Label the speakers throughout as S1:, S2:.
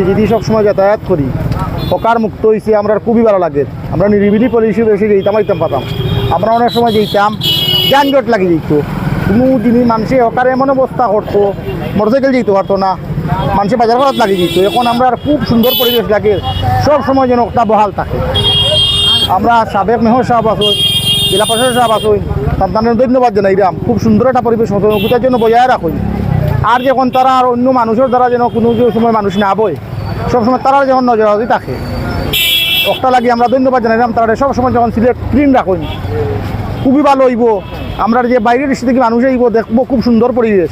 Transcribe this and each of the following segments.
S1: যেদি সবসময় যাতায়াত করি হকার মুক্ত হয়েছে আমরা খুবই ভালো লাগে। আমরা নিরিবিলি পরিষেবা এসে যেতাম পাতাম। আমরা অনেক সময় যেতাম যানজট লাগে যেত, কোনো জিনিস মানুষে হকার এমন অবস্থা করতো মোটরসাইকেল যেতে পারতো না, মানুষের বাজার ঘাট লাগে যেত। এখন আমরা খুব সুন্দর পরিবেশ লাগে, সব সময় যেন একটা বহাল থাকে। আমরা সাবেক মেয়র সাহেব আসুন, জেলা প্রশাসক সাহেব আসুন, তাদের ধন্যবাদ জানাইলাম। খুব সুন্দর একটা পরিবেশ সতর্কতার জন্য বজায় রাখুন। আর যখন তারা আর অন্য মানুষের দ্বারা যেন কোনো সময় মানুষ না বয়, সবসময় তারা যখন নজরদারি থাকে একটা লাগে আমরা ধন্যবাদ জানাইলাম। তারা সবসময় যখন সিলেট ক্লিন রাখুন খুবই ভালো হইব। আমরা যে বাইরের দেশ থেকে মানুষ আইব দেখবো খুব সুন্দর পরিবেশ।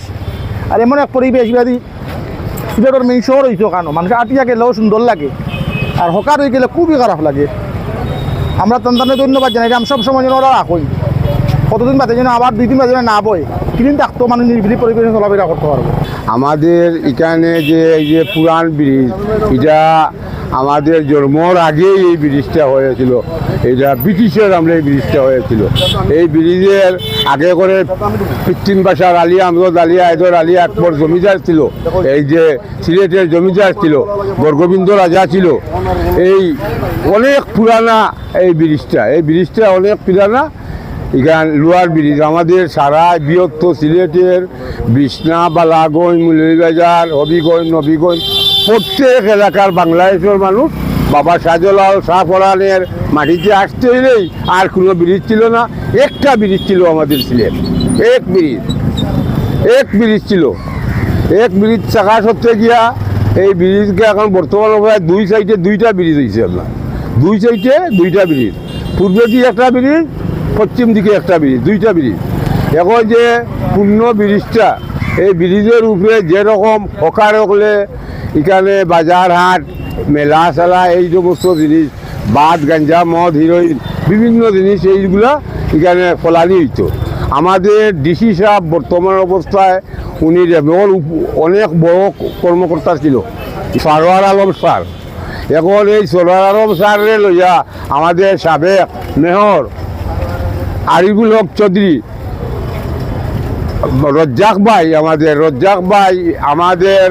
S1: আর এমন এক পরিবেশ যদি সিলেটের মেইন শহর হইতো কেন মানুষ আটিয়া গেলেও সুন্দর লাগে, আর হকার হয়ে গেলে খুবই খারাপ লাগে। আমরা তাদের ধন্যবাদ জানাইলাম। সবসময় যেন ওরা রাখুন, কতদিন বাদে যেন আবার 2 দিন বাদে না বয় ক্লিন থাকতো, মানে নিরিবিলি পরিবেশে চলাফেরা করতে পারবো।
S2: আমাদের এখানে যে এই যে পুরান ব্রিজ, এটা আমাদের জন্মর আগেই এই ব্রিজটা হয়েছিল। এটা ব্রিটিশের আমলে এই ব্রিজটা হয়েছিল। এই ব্রিজের আগে করে কৃত্রিম বাসার আলী আমরদ আলী আয়দর আলী আকবর জমিদার ছিল, এই যে সিলেটের জমিদার ছিল, বর্গবিন্দ রাজা ছিল। এই অনেক পুরানা এই ব্রিজটা অনেক পুরানা। এখান লোয়ার ব্রিজ আমাদের সারা বৃহত্তর সিলেটের বিছনা, বালাগঞ্জ, মৌলভীবাজার, হবিগঞ্জ, নবীগঞ্জ প্রত্যেক এলাকার বাংলাদেশের মানুষ বাবা শাহজালাল শাহ পরানের মাটিতে আসতে হইলেই আর কোনো ব্রিজ ছিল না। একটা ব্রিজ ছিল আমাদের সিলেট, এক ব্রিজ ছিল। এক ব্রিজ চাকা সত্ত্বে গিয়া এই ব্রিজকে এখন বর্তমান অবস্থায় 2 সাইডে 2টা ব্রিজ হয়েছে। আপনার 2 সাইডে 2টা ব্রিজ, পূর্বে দিকে একটা ব্রিজ, পশ্চিম দিকে একটা ব্রিজ, 2টা ব্রিজ। এখন যে পূর্ণ ব্রিজটা, এই ব্রিজের উপরে যেরকম হকার হলে এখানে বাজার হাট মেলা সেলা এই সমস্ত জিনিস, বাদ গাঞ্জা মদ হিরোইন বিভিন্ন জিনিস এইগুলা এখানে ফলানি হইতো। আমাদের ডিসি সাহেব বর্তমান অবস্থায় উনি অনেক বড় কর্মকর্তা ছিল, সরওয়ার আলম স্যার। এখন এই সরওয়ার আলম স্যারের লইয়া আমাদের সাবেক মেয়র আরিফুল হক চৌধুরী, রজ্জাক ভাই, আমাদের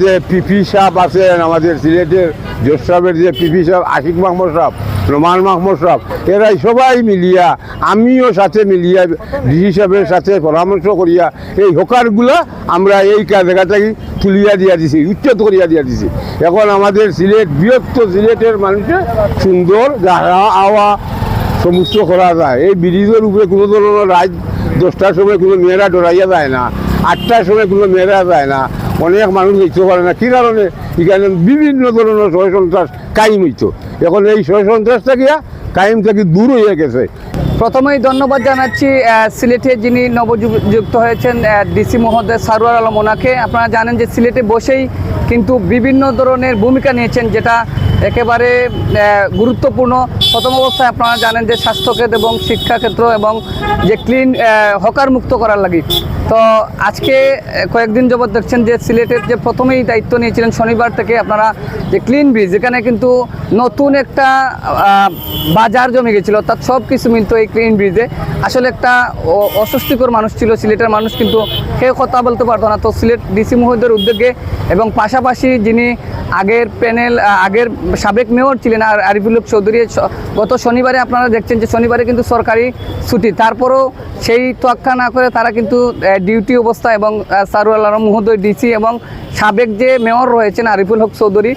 S2: যে পিপি সাহেব আছেন, আমাদের সিলেটের জোশ সাহেবের যে পিপি সাহেব, আশিক মাহমুদ সাহেব, রোমান মাহমুদ সাহেব, এরাই সবাই মিলিয়া, আমিও সাথে মিলিয়া ডিসি সাহেবের সাথে পরামর্শ করিয়া এই হকারগুলা আমরা এই জায়গাটাকে তুলিয়া দিয়া দিছি, উচ্চত করিয়া দিয়া দিছি। এখন আমাদের সিলেট বৃহত্তর সিলেটের মানুষের সুন্দর আওয়া সমস্ত করা যায়। এই ব্রিজের উপরে কোনো ধরনের রাত 10টার সময় কোনো মেয়েরা ডরাইয়া যায় না, 8টার সময় কোনো মেয়েরা যায় না, অনেক মানুষ দেখতে পারে না। কী কারণে? এখানে বিভিন্ন ধরনের সন্ত্রাস কায়েম হইতো। এখন এই সন্ত্রাসটা গিয়া কায়েম থেকে দূর হয়ে গেছে।
S3: প্রথমেই ধন্যবাদ জানাচ্ছি সিলেটে যিনি নবযুক্ত হয়েছেন ডিসি মহোদয় সারওয়ার আলম ওনাকে। আপনারা জানেন যে সিলেটে বসেই কিন্তু বিভিন্ন ধরনের ভূমিকা নিয়েছেন, যেটা একেবারে গুরুত্বপূর্ণ। প্রথম অবস্থায় আপনারা জানেন যে স্বাস্থ্যক্ষেত্র এবং শিক্ষাক্ষেত্র এবং যে ক্লিন হকার মুক্ত করার লাগে। তো আজকে কয়েকদিন যাবৎ দেখছেন যে সিলেটের যে প্রথমেই দায়িত্ব নিয়েছিলেন শনিবার থেকে আপনারা যে ক্লিন ব্রিজ, এখানে কিন্তু নতুন একটা বাজার জমে গেছিলো, অর্থাৎ সব কিছু মিলতো এই ক্লিন ব্রিজে। আসলে একটা অস্বস্তিকর মানুষ ছিল সিলেটের মানুষ, কিন্তু কেউ কথা বলতে পারতো না। তো সিলেট ডিসি মহোদয়ের উদ্যোগে এবং পাশাপাশি যিনি আগের সাবেক মেয়র ছিলেন আরিফুল হক চৌধুরী, গত শনিবারে আপনারা দেখছেন যে শনিবারে কিন্তু সরকারি ছুটি, তারপরও সেই তোয়াক্কা না করে তারা কিন্তু ডিউটি অবস্থা এবং সারওয়ার আলম মহোদয় ডিসি এবং সাবেক যে মেয়র রয়েছেন আরিফুল হক চৌধুরী,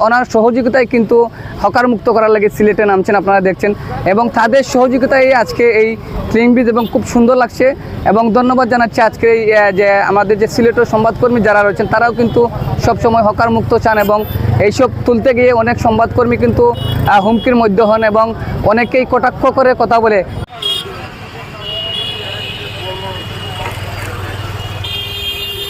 S3: ওনার সহযোগিতায় কিন্তু হকার মুক্ত করার লাগে সিলেটে নামছেন, আপনারা দেখছেন। এবং তাদের সহযোগিতায় আজকে এই ক্লিন ব্রিজ এবং খুব সুন্দর লাগছে। এবং ধন্যবাদ জানাচ্ছি আজকে যে আমাদের যে সিলেটের সংবাদকর্মী যারা রয়েছেন তারাও কিন্তু সবসময় হকার মুক্ত চান, এবং এইসব তুলতে গিয়ে অনেক সংবাদকর্মী কিন্তু হুমকির মধ্যে হন এবং অনেকেই কটাক্ষ করে কথা বলে।